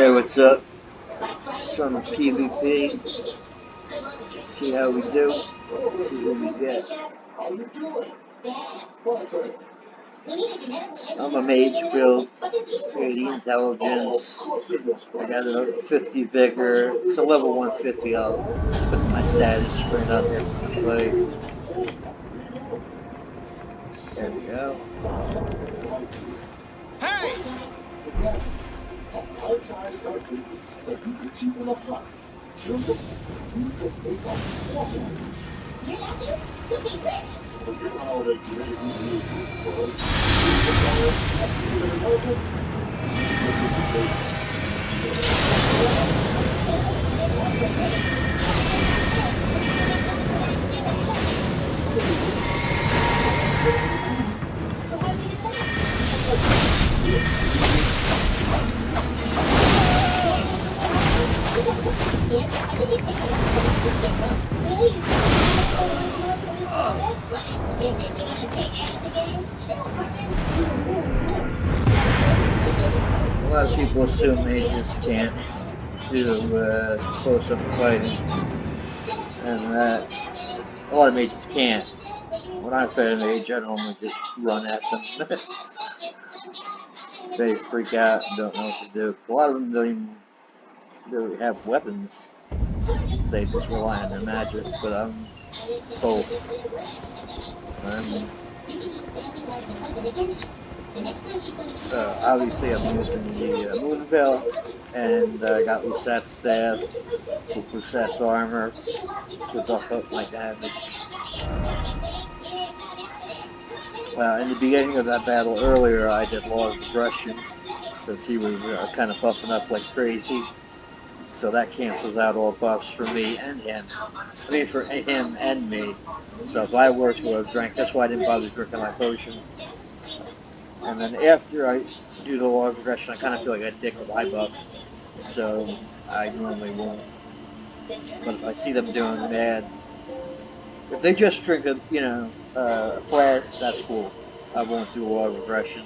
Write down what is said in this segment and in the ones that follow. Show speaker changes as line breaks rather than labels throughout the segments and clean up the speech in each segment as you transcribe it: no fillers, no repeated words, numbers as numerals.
Hey, what's up? Some PvP. See how we do. See who we get. I'm a mage build, 80 intelligence. I got a 50 vigor. It's a level 150. I'll put my status screen up after the fight. There we go.
Hey!
A lot of people assume mages can't do close-up fighting, and a lot of mages can't. When I fight a mage, I normally just run at them. They freak out and don't know what to do. A lot of them don't even really have weapons. They just rely on their magic, but I'm both. Obviously I'm using the Moon Veil, and I got Lusette's staff with Lusette's armor to buff up my damage. In the beginning of that battle earlier, I did Law of Aggression, since he was kind of buffing up like crazy. So that cancels out all buffs for me and him. I mean, for him and me. So if I were to have drank, that's why I didn't bother drinking my potion. And then after I do the Law of Aggression, I kind of feel like a dick with high buff. So I normally won't. But if I see them doing mad, if they just drink a flask, that's cool. I won't do a Law of Aggression.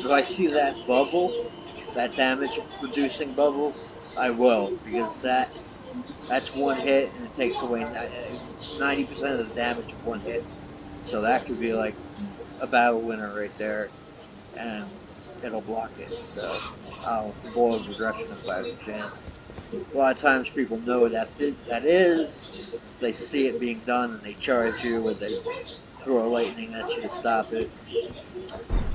But if I see that bubble, that damage reducing bubbles, I will, because that's one hit and it takes away 90% of the damage of one hit. So that could be like a battle winner right there, and it'll block it. So I'll Law of Aggression if I have a chance. A lot of times people know that is, they see it being done and they charge you, or they throw a lightning at you to stop it.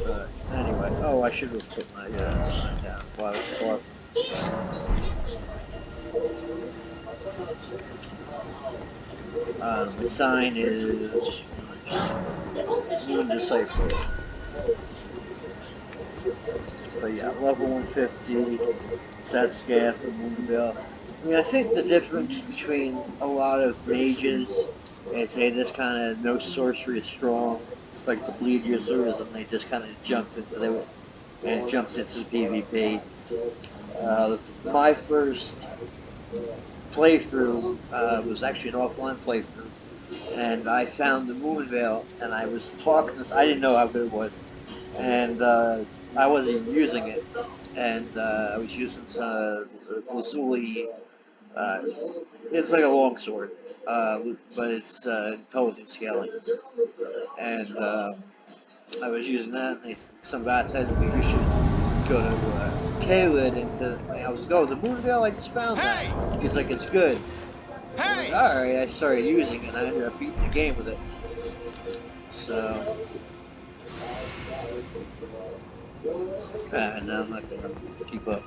But anyway, oh, I should have put my sign down while I was talking. The sign is Moon Disciple. But yeah, level 150, Set Scaff, and Moonville. I mean, I think the difference between a lot of mages is they just kind of no sorcery is strong, like the bleed users, and they just kind of jumped into the PvP. My first playthrough was actually an offline playthrough, and I found the Moon Veil, and I was talking. I didn't know how good it was, and I wasn't even using it, and I was using some Lazuli. Uh, it's like a longsword, but it's intelligent scaling, and I was using that, and some guy said to me, "You should go to Kaled," and I was going, "The Moon Veil, I just found that."
Hey!
He's like, "It's good." I'm like,
Hey!
alright, I started using it and I ended up beating the game with it. So, no, I'm not gonna keep up.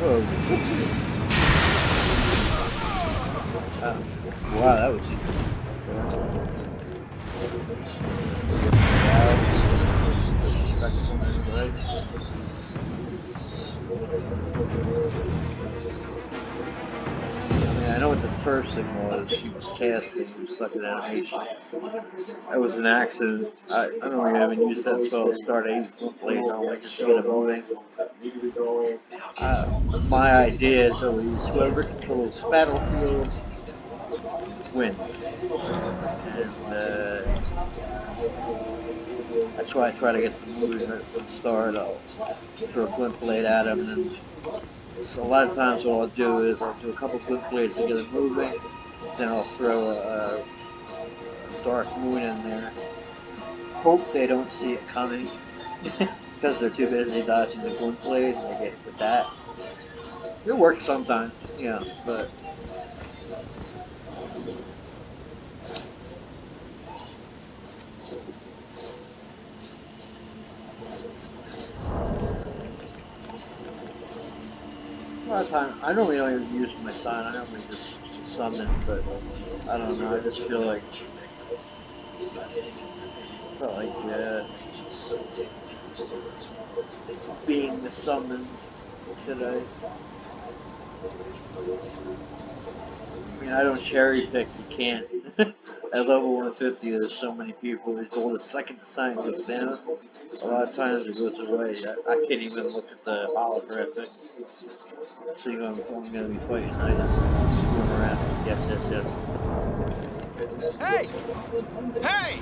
Whoa. Wow, that was easy. I know what the first thing was. She was casting some stuck in animation. That was an accident. I don't even use that spell to start a play. I just get it moving. My idea is always whoever controls the battlefield wins. And that's That's why I try to get the movement from the start. I'll throw a glint blade at him, and then so a lot of times what I'll do is I'll do a couple glint blades to get it moving, then I'll throw a dark moon in there. Hope they don't see it coming because they're too busy dodging the glint blade and they get hit with that. It works sometimes, you know, but a lot of times I normally don't even use my sign. I normally just summon, but I don't know. I just felt like being the summoned today. I mean, I don't cherry pick. You can't. At level 150, there's so many people. It's all the second the sign goes down. A lot of times it goes away. I can't even look at the holographic. See who I'm going to be fighting. I just screwing around. Yes, yes, yes.
Hey! Hey!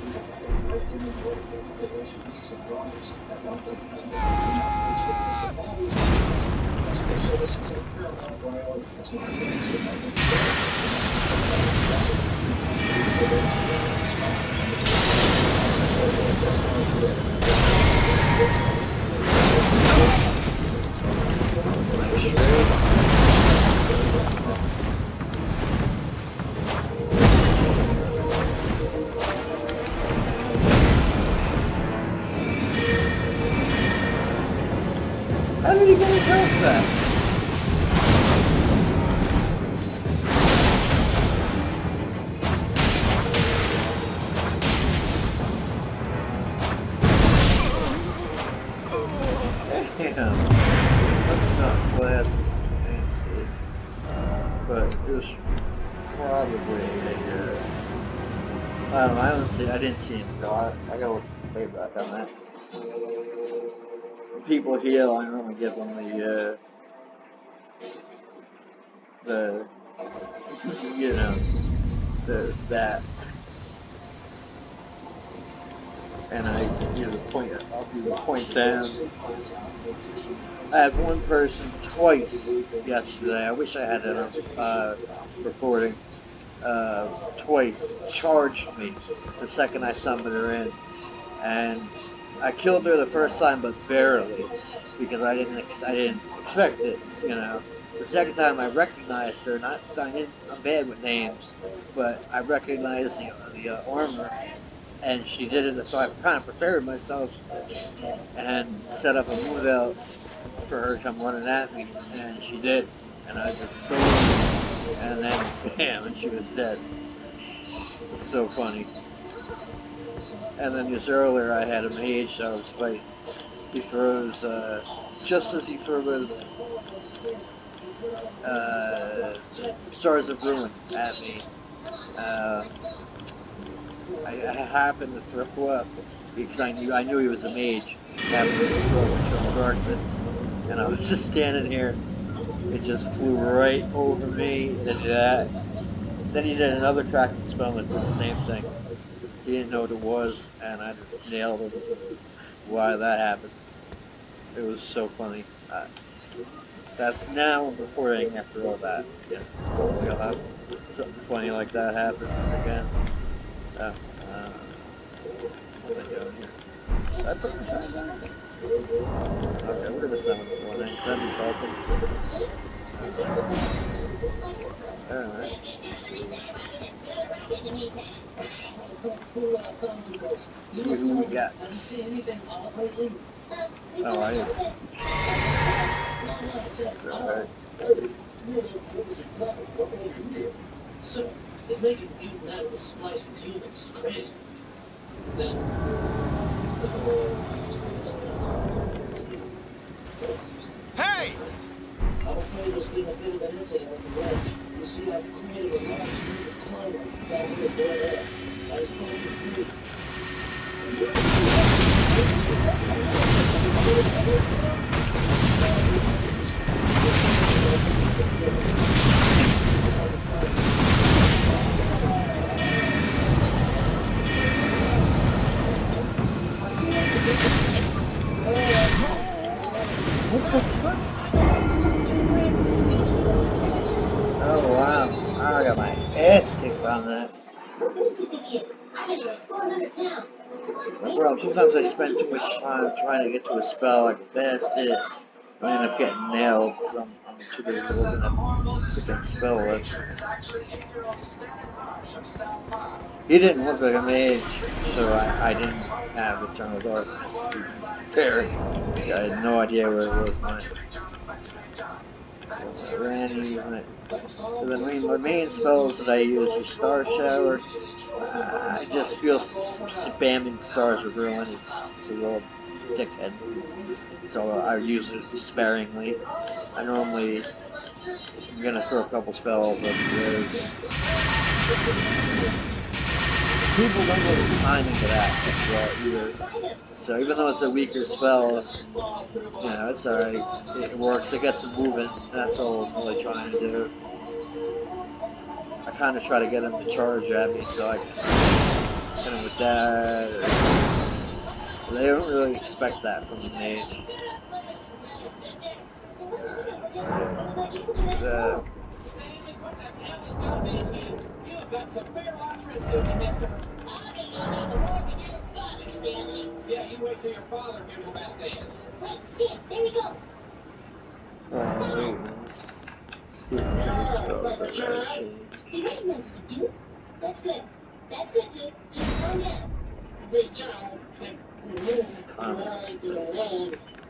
How did he get across that? Damn. That's not classic. But it was probably I don't know, I didn't see him go. I gotta look way back on that. When people heal, I normally give them the you know, that. And I'll do the point down. I had one person twice yesterday. I wish I had that recording. Twice charged me the second I summoned her in, and I killed her the first time, but barely, because I didn't expect it. You know, the second time I recognized her. I'm bad with names, but I recognized the armor, and she did it. So I kind of prepared myself and set up a move out for her to come running at me, and she did, and I just boom, and then bam, and she was dead. It was so funny. And then just earlier I had a mage I was fighting. He throws, just as he throws Stars of Ruin at me, I happened to throw up because I knew he was a mage. I happened to throw up in darkness, and I was just standing here. It just flew right over me, and then he did another tracking spell that did the same thing. He didn't know what it was, and I just nailed him. Why that happened. It was so funny. That's now I'm recording after all that. Yeah, hopefully I'll have something funny like that happen again. What am I doing here? Did I put the sign down? Okay, we're gonna summon this one. Ain't that Alright. See who we got. Oh, I didn't. Alright.
So, if making mutant animals splice with humans is crazy, then...
Hey!
I'm afraid there's been a bit of an incident at the ranch. You see, I've created a large group of clones down here in Bel Air. I suppose you
Well, sometimes I spend too much time trying to get to a spell. I can fast it. I end up getting nailed because I'm too busy looking at freaking spell lists. He didn't look like a mage, so I didn't have Eternal Darkness. To be fair, I had no idea where it was when I ran. So the main spells that I use are Star Shower. I just feel spamming stars with ruin is a real dickhead move. So I use it sparingly. I normally I'm gonna throw a couple spells up because people don't know the timing of that well either. So even though it's a weaker spell, it's alright. It works. It gets them moving. That's all I'm really trying to do. I kind of try to get them to charge at me so I can hit them with that. They don't really expect that from the mage. The
You've got some fair options, Cookie Mister. Yeah, you wait till your father hears about this. Wait, see, there he goes.
see if there's any spells that gotta change.
You recognize it, dude? That's good. That's good, dude. Just calm down. Big child.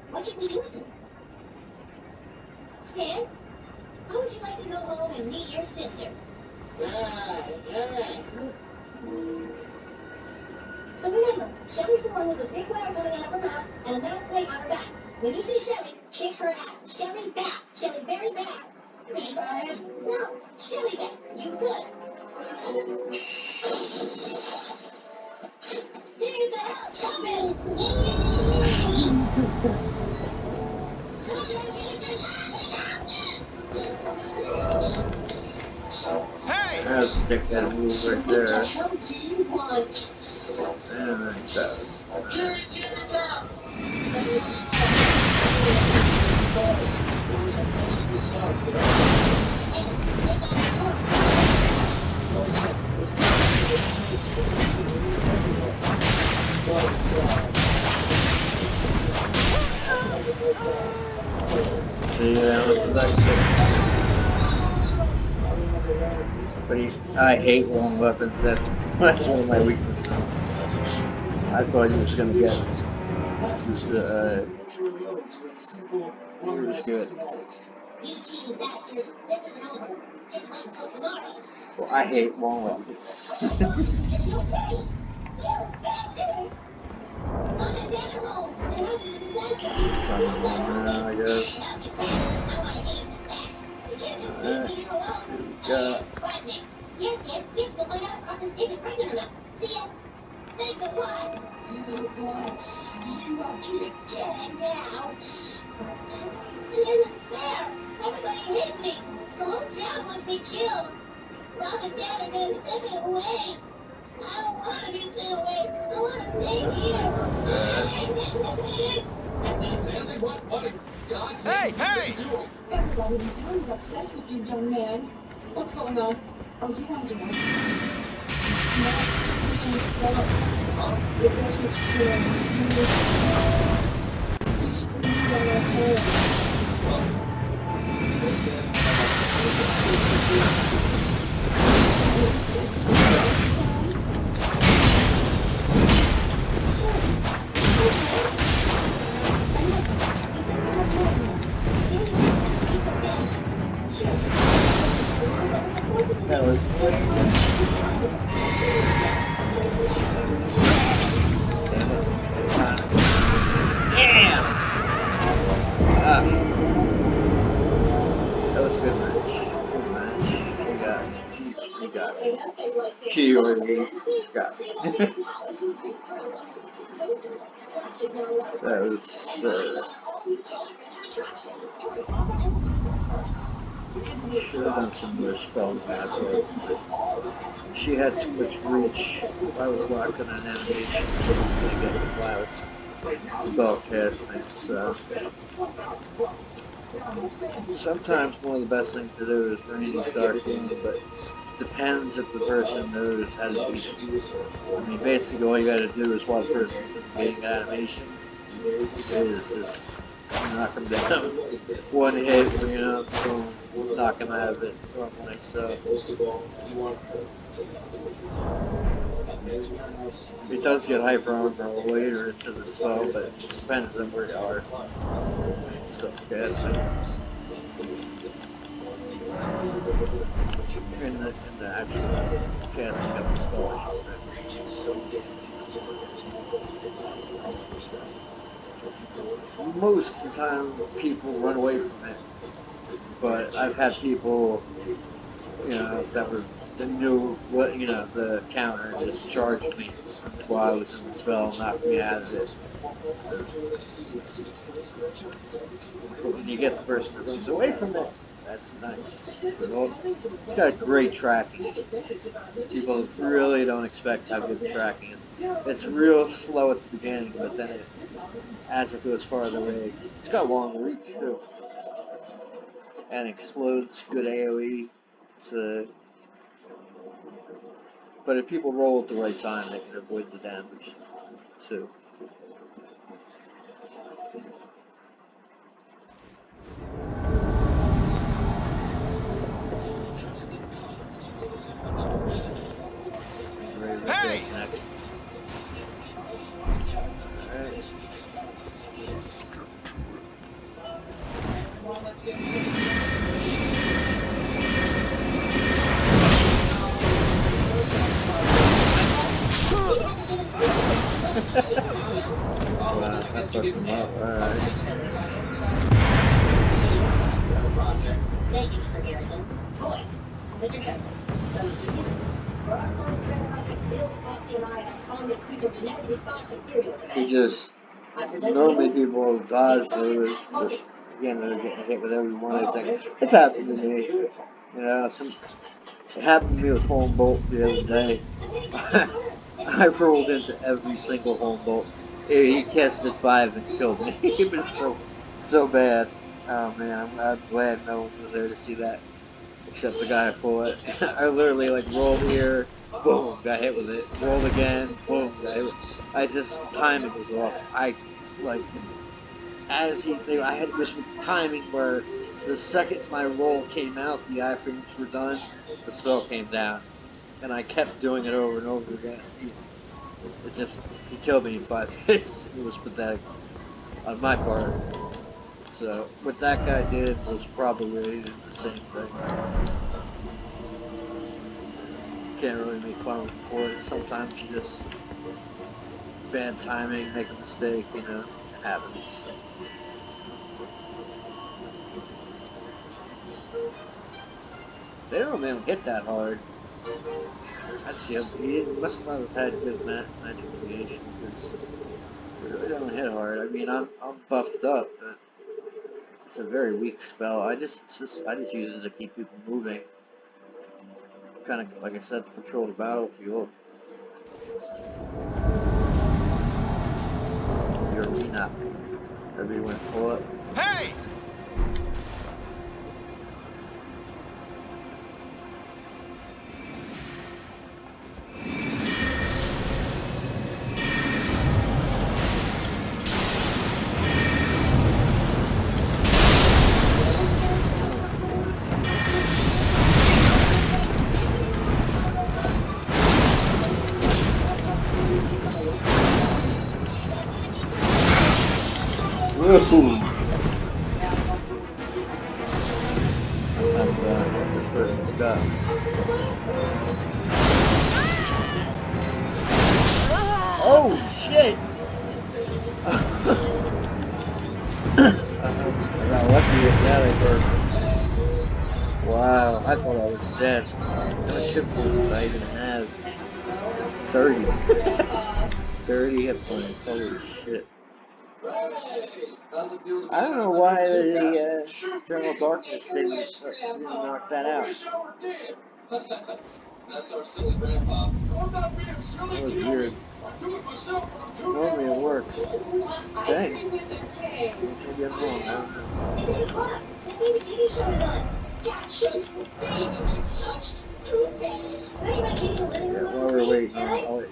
What should we do with him? Stan, how would you like to go home and meet your sister? Alright. So remember, Shelly's the one with a big wire coming out of her mouth and a metal plate on her back. When you see Shelly, kick her ass. Shelly back. Shelly very bad. Me bad? No, Shelly bad. You good. Serious the hell, stop it!
Hey!
That's a dickhead move right there.
What the hell do you want?
And then that. See, but I hate long weapons. That's one of my weaknesses. I thought he was gonna get just he was good. Well, I hate long weapons. I guess.
Yes, yes, yes, we'll find out if Arthur's kid is pregnant or not. See ya. Thanks a lot. You are dead now. It isn't fair. Everybody hates me. The whole town wants me killed. Mom and Dad are going to send me away. I don't want to be sent away. I want to stay here. Stanley, what in God's name
Hey!
did you do?
Everybody in town is upset with you, young man. What's going on? Oh, you want to know?
That was damn. That was a good match. Good match. He got me. She already got me. That was should have done some more spell magic. She had too much reach. If I was locking on animation, she was going to get the flowers. Spell casting, so sometimes one of the best things to do is bring these dark in, but depends if the person knows how to do it. I mean, basically all you gotta do is while the person's in the beginning animation is just knock them down. One hit, boom, knock them out of it normally. So it does get hyper armor later into the spell, but it depends on where you are. Spell casting in the actual casting of the spell, I should say. Most of the time, people run away from it, but I've had people, that were that knew what the counter and just charged me while I was in the spell, knocked me out of it. But when you get the person that runs away from it, that's nice. It's got great tracking. People really don't expect how good the tracking is. It's real slow at the beginning, but then as it goes farther away, it's got long reach too, and explodes good AOE. So, but if people roll at the right time, they can avoid the damage too.
Hey!
Wow, that fucked him up. Alright.
Thank you, Mr. Garrison. Boys, Mr. Garrison, those trees. For our science verify that Bill, Patsy, and I have found this creature genetically far superior to
He
man.
just normally people dodge those, but again they're getting hit with every one of things. It's happened to me. It happened to me with Home Bolt the other day. I rolled into every single Home Bolt. He casted 5 and killed me. It was so bad. Oh man, I'm glad no one was there to see that except the guy for it. I literally rolled here, boom, got hit with it. Rolled again, boom, got hit with it. Timing was off. Like I had this timing where the second my roll came out, the iframes were done, the spell came down, and I kept doing it over and over again. He killed me in 5 hits. It was pathetic on my part. So what that guy did was probably the same thing. Can't really make fun of him for it. Sometimes you just bad timing, make a mistake, it happens. They don't even hit that hard. He must not have had good magic creation because they really don't hit hard. I mean, I'm buffed up, but it's a very weak spell. I just use it to keep people moving. Kind of like I said, control the battlefield. The arena. Everybody went for it.
Hey!
Woohoo! What's this person's got? Oh shit! I got lucky with that at first. Wow, I thought I was dead. How much hit points did I even have? 30. 30 hit points, holy shit. I don't know why the Eternal Darkness didn't knock that out. That was weird. Normally it works. Dang. Maybe I'm wrong, I don't know.
It's 8 o'clock. The new TV show is on. Got chicks with babies. Such stupid
we're waiting, I'll put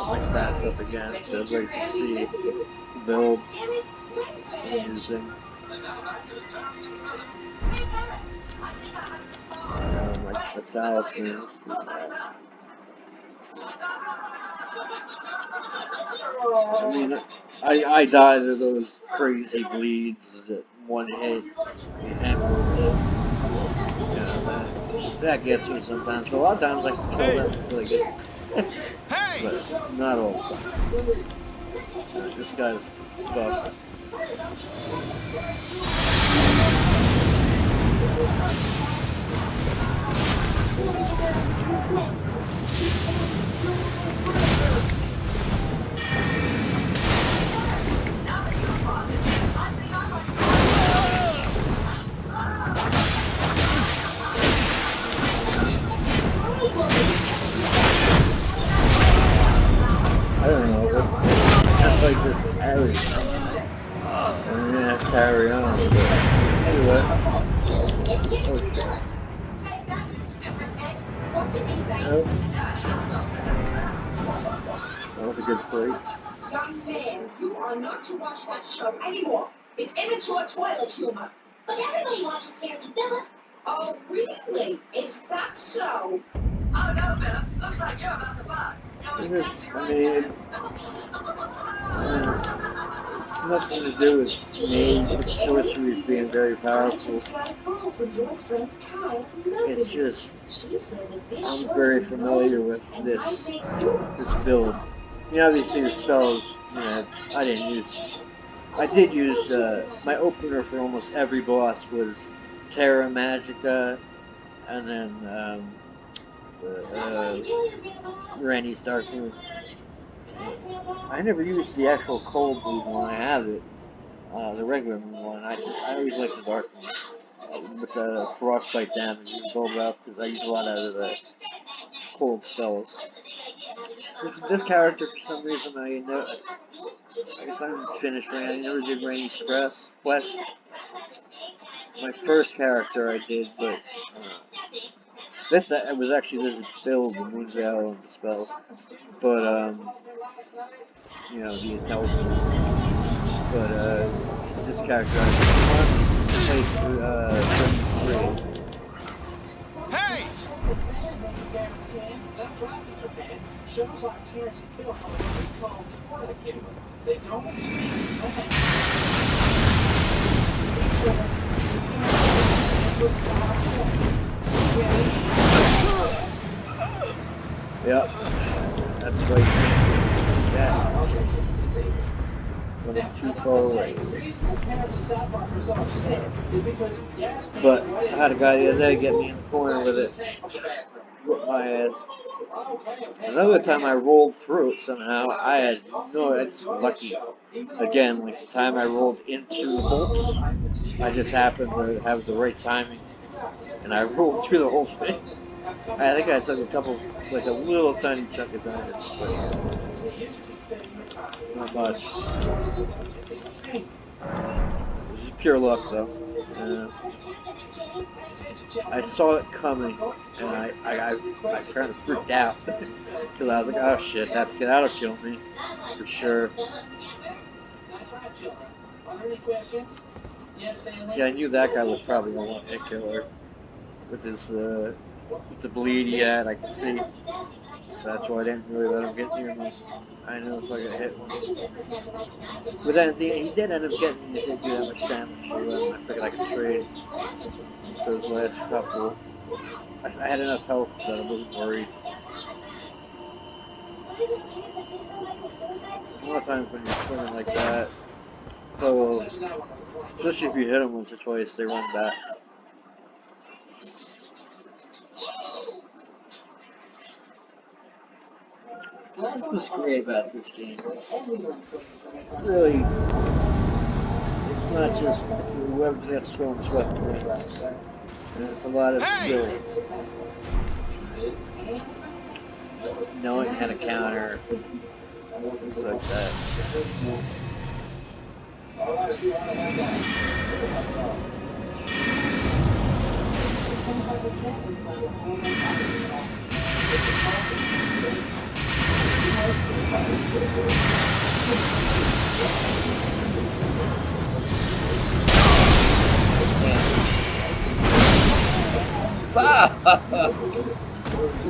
my stats up again so everybody can see the build I'm using. Like the talismans. I mean, I died of those crazy bleeds at one hit. You hammered it. That gets me sometimes. But a lot of times I can kill
Hey!
them before they get me.
Hey!
But not all the time. This guy's buff. I don't know, but that's like this carry. I'm gonna have to carry on. But anyway. Oh shit. Nope. That was a good play.
Young man, you are not to watch that show anymore. It's immature toilet humor.
But everybody watches Terrence and Philip.
Oh, really? Is that so?
Oh, no, Philip. Looks like you're about to buy.
I mean, it's nothing to do with me, with sorceries being very
I
powerful.
just got a call from your friend Kyle's
It's
message.
just
She said that this
I'm
show
very
is
familiar
annoying
with
and might
this
make you
build.
unpopular.
I mean, obviously the spells, I didn't use. I did use my opener for almost every boss was Terra Magica, and then Randy's Dark Moon. I never used the actual cold moon one. I have it, the regular moon one. I always like the dark moon with the frostbite damage and build up because I use a lot of the cold spells. This character, for some reason, I guess I didn't finish Randy. I never did Randy's quest. My first character I did, but this was actually this build, the Moonzell and the spell. But the intelligence. But this character I played through 33.
Hey!
That's right, Mr. Pan. Shows like Terrence and Philip are what we call toilet humor. They don't speak.
Yep, that's right. Yeah, when I'm too far away. But I had a guy the other day get me in the corner with it. Whoop my ass. Another time I rolled through it somehow. I had no, it's lucky. Again, like the time I rolled into the bolts, I just happened to have the right timing, and I rolled through the whole thing. I think I took like a little tiny chunk of damage, but not much. It was just pure luck, though. I saw it coming, and I kind of freaked out because I was like, "Oh shit, that's gonna kill me for sure." See, I knew that guy was probably a one-hit killer with his with the bleed he had. I could see, so that's why I didn't really let him get near me. I knew if I got hit one. But then he did end up getting me. It didn't do that much damage, so I figured I could trade those last couple. I had enough health that I wasn't worried. A lot of times when you're swimming like that, so especially if you hit them once or twice, they run back. What's great about this game? Really, it's not just whoever gets thrown swept wins. And it's a lot of
Hey!
skill. Knowing how to counter, things like that.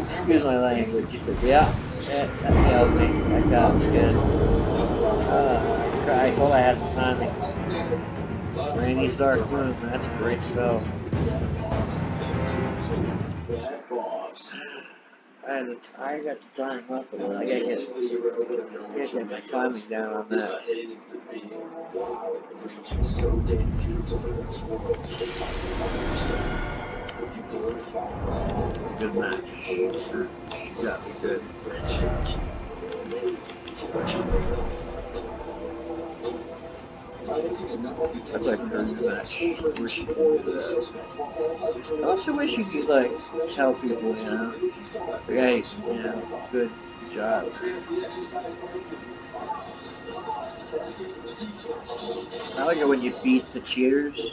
Excuse my language, but yeah, that nailed me. That got me good. I thought I had the timing. Randy's Dark Moon, that's great stuff. I got the time up, but I gotta get my timing down on that. Good match. She got me good. I'd like her in the match. I wish you could do that. I also wish you could like tell people, hey, good job. I like it when you beat the cheaters.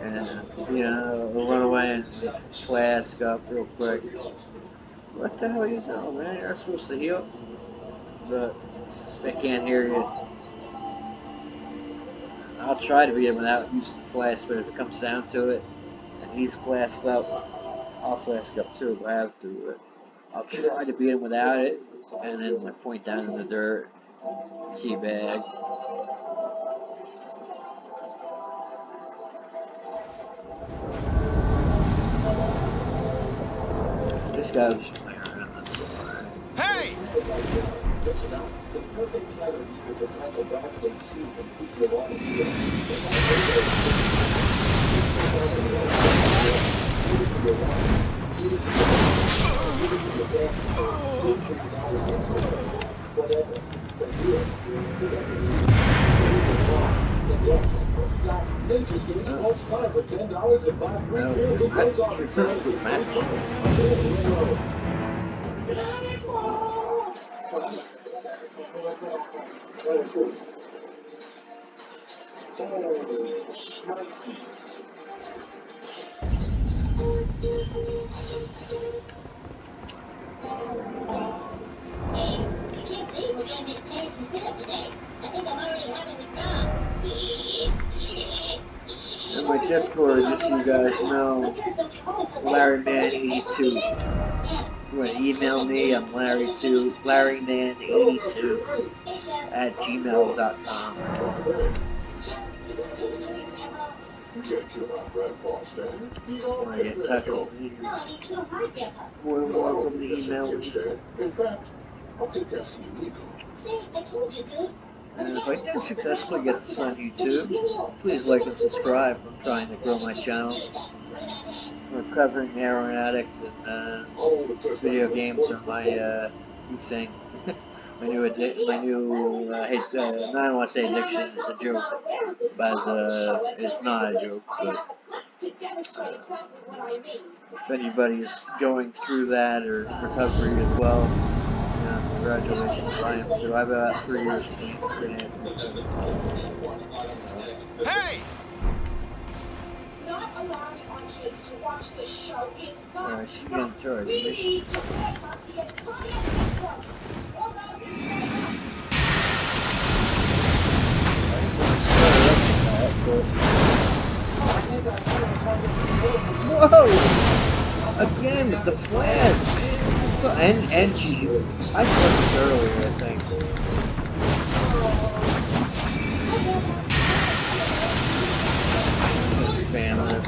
And run away and flask up real quick. What the hell are you doing, man? You're not supposed to heal, but they can't hear you. I'll try to beat him without using the flask, but if it comes down to it, and he's flasked up, I'll flask up too if I have to. But I'll try to beat him without it, and then point down in the dirt, teabag. This guy was just playing around.
Hey!
Hey, I can't believe we're gonna miss Terrence's dinner today. I think I'm already having the crowd.
And my Discord, just so you guys know, Larryman82. You want to email me? I'm Larryman82 at gmail.com. Want to get in touch with me? More than welcome to email me.
See, I told you, dude.
And if I did successfully get this on YouTube, please like and subscribe. I'm trying to grow my channel. We're covering Heroin Addict, and video games are my new thing. my new, I don't want to say addiction, it's a joke, but it's not a joke. But if anybody's going through that or recovery as well, congratulations. I am too. I have about 3 years clean recovery.
Hey!
Not allowing our kids to watch this show is not
Alright, she's getting charged.
We need to work on to get cardiac support. All those who
Whoa! Again with the flash, man. And she, I said this earlier, I think. Spam it.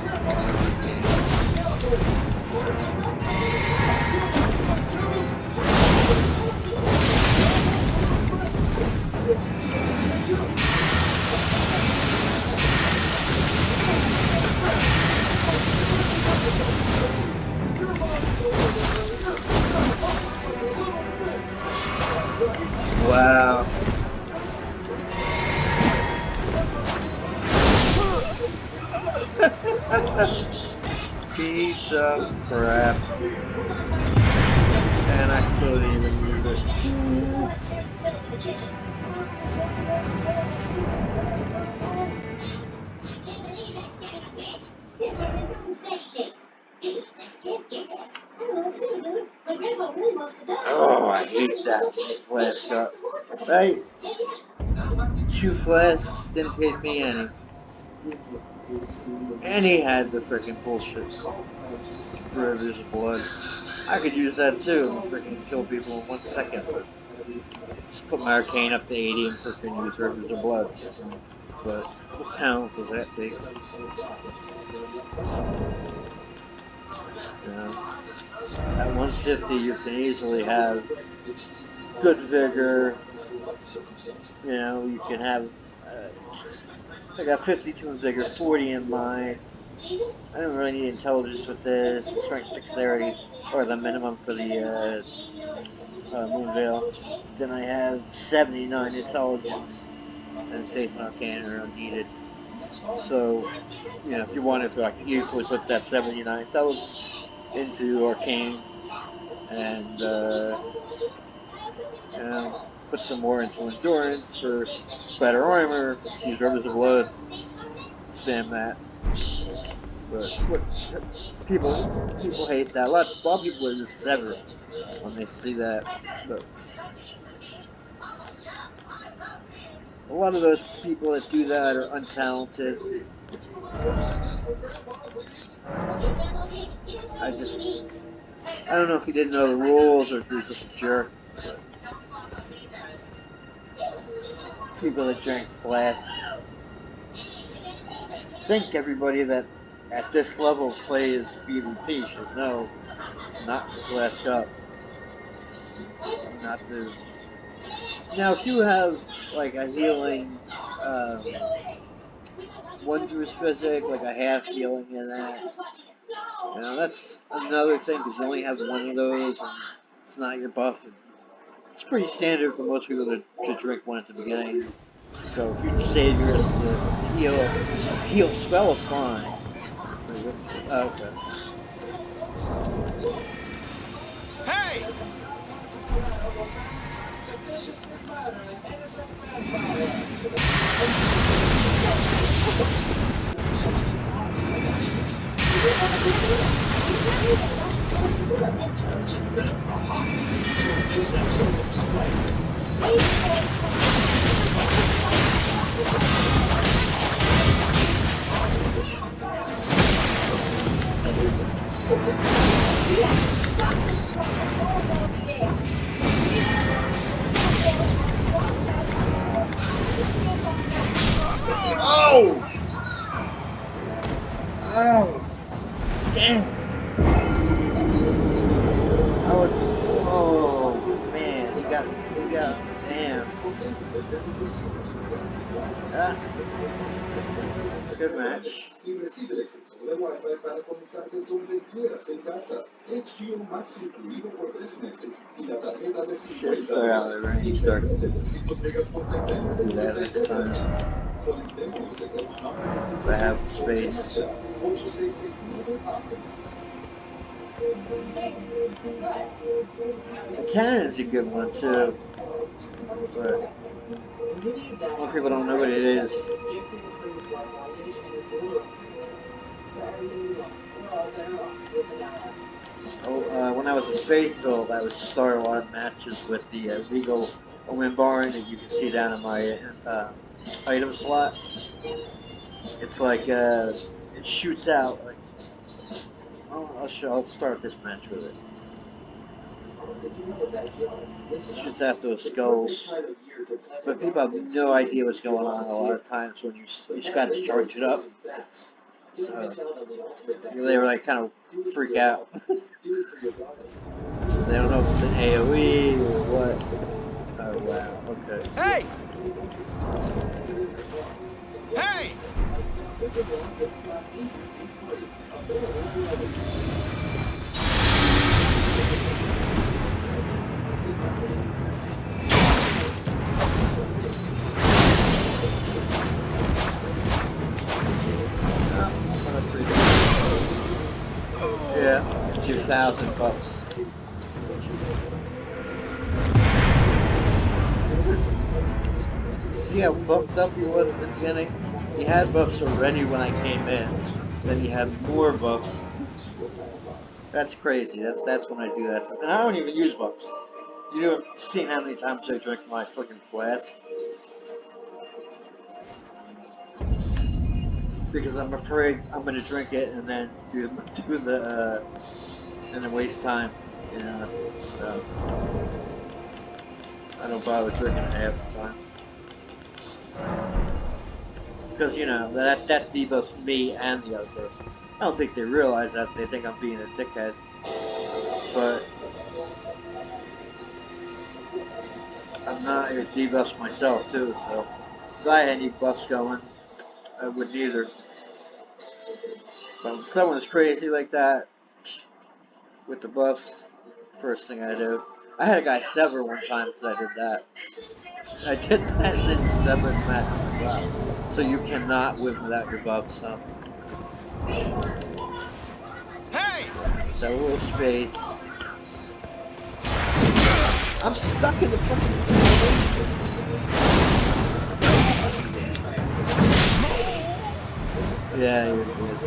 Wow. Piece of crap. And I still didn't even use it. Right? 2 flasks didn't pay me any. And he had the freaking bullshit rivers of blood. I could use that too and freaking kill people in 1 second, but just put my arcane up to 80 and freaking use rivers of blood. But what talent does that take? You know, at 150 you can easily have good vigor. You know, you can have. I got 52 in vigor, 40 in mind. I don't really need intelligence with this. Strength, dexterity, or the minimum for the moon veil. Then I have 79 intelligence, and faith and arcane are unneeded. So, you know, if you wanted to, I could easily put that 79 intelligence into arcane and you know, put some more into endurance for better armor. Let's use rivers of blood, spam that. But what people hate that. A lot of people are just severed when they see that. But a lot of those people that do that are untalented. I just I don't know if he didn't know the rules or if he was just a jerk. But people that drank flasks. I think everybody that at this level plays PvP should know not to flask up. Not to. Now, if you have like a healing, um, wondrous physic, like a half healing in that, you know, that's another thing because you only have one of those and it's not your buff. And it's pretty standard for most people to drink one at the beginning. So if you save yours to heal spell is fine. Wait, what? Oh, okay.
Hey!
Oh! Oh! Damn! I was. Oh man, damn. Ah, good match. Should start out the range start. Do that next time. If I have the space. Cannon's a good one too, but most people don't know what it is. Oh, when I was in Faithville, I would start a lot of matches with the legal Omen Barn that you can see down in my item slot. It's like it shoots out like I'll start this match with it. Shoots out those skulls, but people have no idea what's going on a lot of times when you just got to charge it up. So they were like kind of freak out. They don't know if it's an AOE or what. Oh wow, okay.
Hey! Hey!
Yeah, it's your $1,000. See how buffed up he was at the beginning? He had buffs already when I came in. Then he had more buffs. That's crazy. That's when I do that. And I don't even use buffs. You know, seen how many times I drink my fucking flask? Because I'm afraid I'm gonna drink it and then do the and then waste time. You know, so I don't bother drinking it half the time. Because you know that debuffs me and the other person. I don't think they realize that. They think I'm being a dickhead, but I'm not. It debuffs myself too. So if I had any buffs going, I wouldn't either. But when someone's crazy like that with the buffs, first thing I do. I had a guy sever one time because I did that. I did that and then he severed the match. I'm like, wow. So you cannot win without your buffs, huh?
Hey!
So a little space. I'm stuck in the fucking. Yeah, you're good.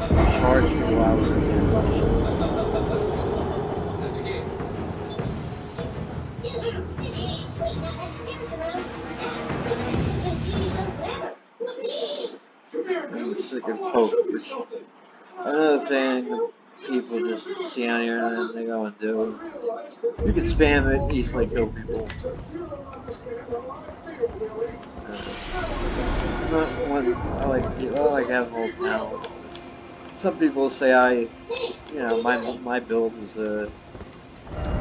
Charged for a while with it's like a poke. Another thing people just see on here and then they go and do. You can spam it, easily kill people. I'm not one. I like having a little talent. Some people say my build was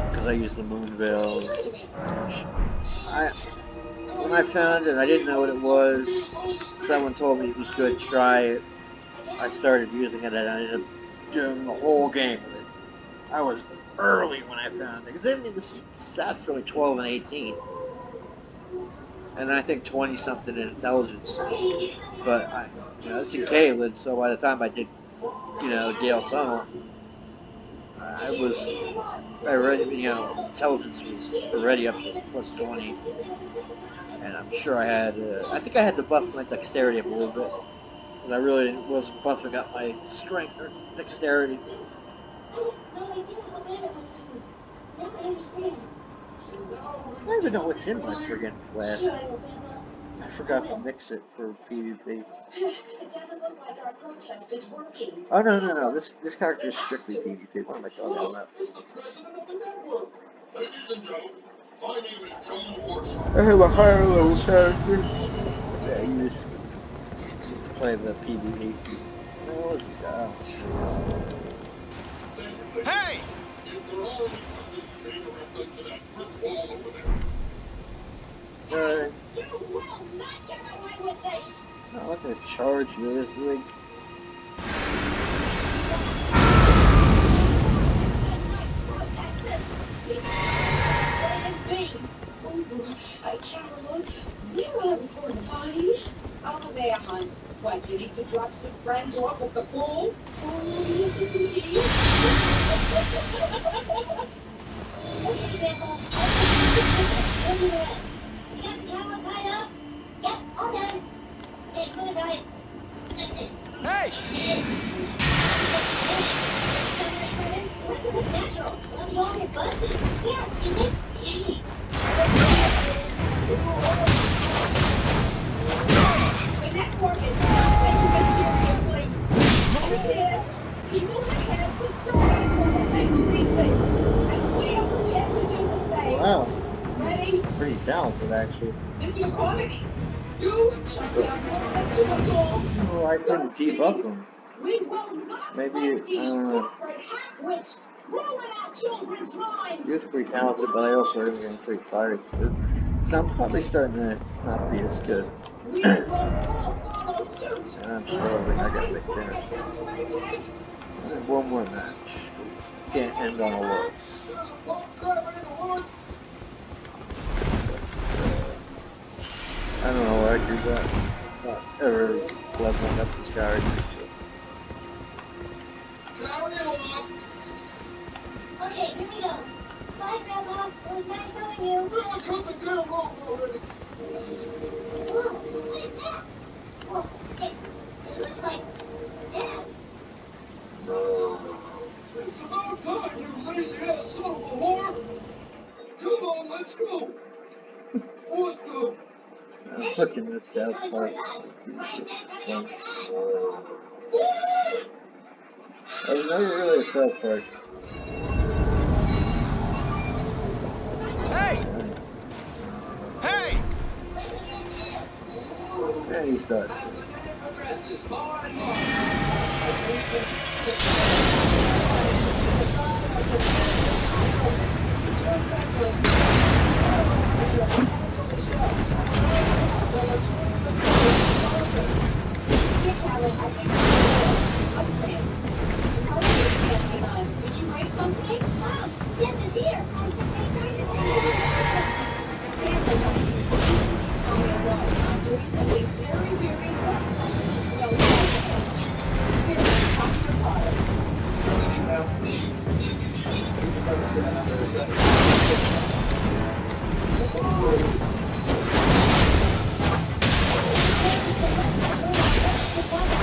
because I use the moon veil, which I when I found it, I didn't know what it was. Someone told me it was good. Try it. I started using it, and I ended up doing the whole game with it. I was early when I found it because I mean the stats are only 12 and 18, and I think 20 something in intelligence. But it's in Caelid, so by the time I did, Gale Tunnel, I was already, intelligence was already up to plus 20, and I'm sure I think I had to buff my dexterity up a little bit, because I really wasn't buffing up my strength or dexterity. I don't even know what's in my friggin' flask. I forgot to mix it for PvP. Oh no! This character is strictly PvP. What am I talking about? I have a higher level character that I use to play the PvP. What was this guy?
Hey!
Uh, I'm not gonna charge you. This really.
I can't look. You were for the parties. Oh, there, hon. What, you need to drop some friends off at the pool? Oh, yes, indeed. Okay, Grandpa. I'll do the rest. You got the power tied up? Yep, all done. Hey, cool, guys.
Hey!
Natural. Well, you all get busted. Yeah, isn't it? When that fork is seriously. People have to try for everything. And we'll get to do the same.
Wow,
Ready?
pretty talented actually.
Mr. Quality. You shut down government to us all.
Oh, I couldn't keep up with him.
We will not
Maybe
let these corporate half-wits ruin our children's minds.
he was pretty talented, but I also heard him getting pretty tired too. So I'm probably starting to not be as good.
We will all follow suit.
And I'm starving. I gotta make dinner. So. And one more match. Can't end on a loss. I don't know why I do that. Not ever leveling up this character.
Okay, here we go. Bye, Grandpa. It was nice knowing you. Whoa, what is that? Whoa, it looks like death.
It's about time, you lazy ass son of a whore!
Look in this South Park. I was never really a South Park.
Hey! Hey!
And he starts.
As the day progresses, more and more.
Did you write something? Mom, this is here. I'm trying to say I'm doing something very, very important. No, here, talk to your father.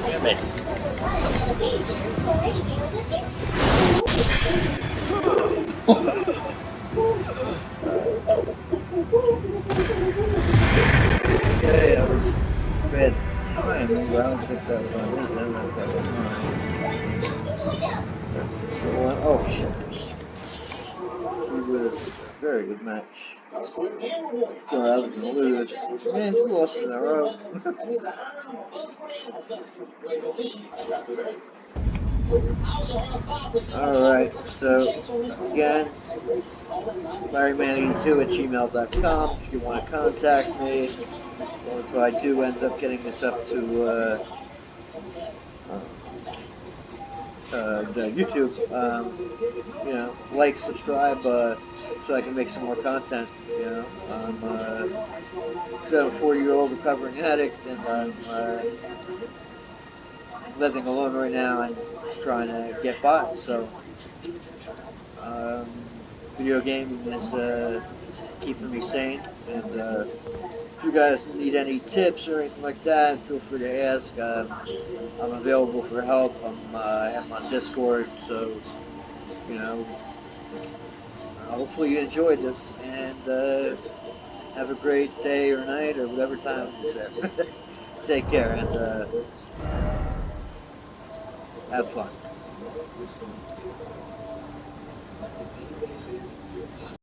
Damn it. Okay, I was read time. Well, I don't think that was on his end. I think that was mine. Oh, shit. It was a very good match. So I was going to lose. Man, 2 losses in a row. Alright, so again, Larryman82@gmail.com if you want to contact me, or if I do end up getting this up to the YouTube, you know, like, subscribe, so I can make some more content. You know, I'm a 40-year-old recovering addict, and I'm living alone right now and trying to get by. So, video gaming is keeping me sane, and if you guys need any tips or anything like that, feel free to ask. I'm available for help. I am on Discord, so you know. Hopefully you enjoyed this, and have a great day or night or whatever time it is there. Take care, and have fun.